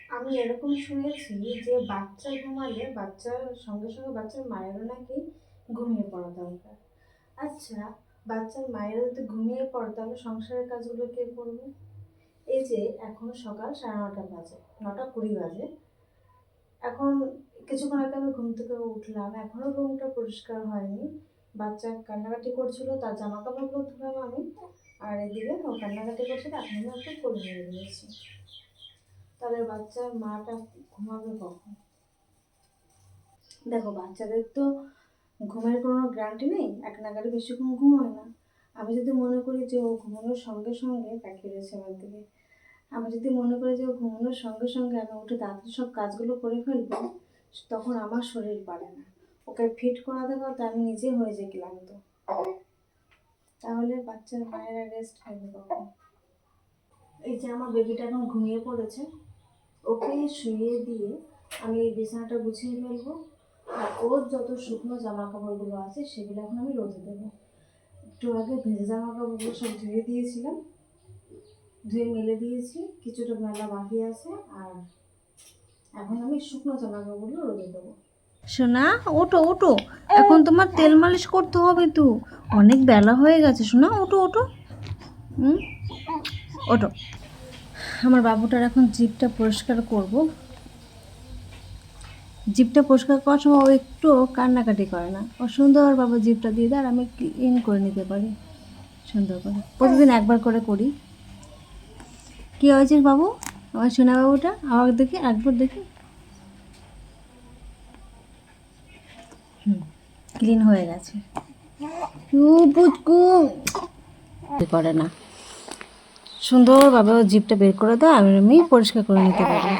আমি এরকম শুনেছি যে বাচ্চা ঘুমালে বাচ্চার সঙ্গে সঙ্গে বাচ্চার মায়েরও নাকি ঘুমিয়ে পড়া দরকার। আচ্ছা, বাচ্চার মায়েরা যদি ঘুমিয়ে পড়ে তাহলে সংসারের কাজগুলো কে করবে? এই যে এখন সকাল 9:30 বাজে, 9:20 বাজে। এখন কিছুক্ষণ আগে আমি ঘুম থেকে উঠলাম, এখনো রুমটা পরিষ্কার হয়নি। বাচ্চা কান্নাকাটি করছিল, তার জামা কাপড়গুলো ধুলাম আমি, আর এদিকে ও কান্নাকাটি করছে, এখন আমি একটু করে নিয়ে দিয়েছি। তাহলে বাচ্চার মাটা ঘুমাবে কখন? দেখো, বাচ্চাদের তো ঘুমের কোনো গ্যারান্টি নেই, এক নাগারে বেশিক্ষণ ঘুমোয় না। আমি যদি মনে করি যে ও ঘুমানোর সঙ্গে সঙ্গে তাকিয়ে রয়েছে আমার দিকে, আমি যদি মনে করি যে ও ঘুমানোর সঙ্গে সঙ্গে আমি উঠে তাড়াতাড়ি সব কাজগুলো করে ফেলবো, তখন আমার শরীর পারে না। ওকে ফিট করাতে করাতে আমি নিজে হয়ে যাই ক্লান্ত। তাহলে বাচ্চার মায়েরা রেস্ট হবে কখন? এই যে আমার বেবিটা এখন ঘুমিয়ে পড়েছে, ওকে শুইয়ে দিয়ে আমি এই বিছানাটা গুছিয়ে ফেলবো, আর ওর যত শুকনো জামা কাপড়গুলো আছে সেগুলো এখন আমি রোদে দেবো। একটু আগে ভেজে জামা কাপড়গুলো সব ধুয়ে দিয়েছিলাম, ধুয়ে মেলে দিয়েছি, কিছুটা মেলা বাকি আছে, আর এখন আমি শুকনো জামা কাপড়গুলো রোদে দেবো। সোনা, ওঠো ওঠো, এখন তোমার তেল মালিশ করতে হবে তো, অনেক বেলা হয়ে গেছে। সোনা, ওঠো ওঠো, হুম, ওঠো। আমার বাবুটার এখন জিভটা পরিষ্কার করব। জিভটা পরিষ্কার করার সময় ও একটু কান্নাকাটি করে না, ও সুন্দরভাবে জিভটা দিয়ে দেয় আর আমি ক্লিন করে নিতে পারি সুন্দর করে। প্রতিদিন একবার করে করি। কী হয়েছে বাবু, আমার সোনা বাবুটা? আবার দেখি, একবার দেখি। ক্লিন হয়ে গেছে। পুচকু করে না, সুন্দরভাবে ও জিভটা বের করে দাও, আমি পরিষ্কার করে নিতে পারি।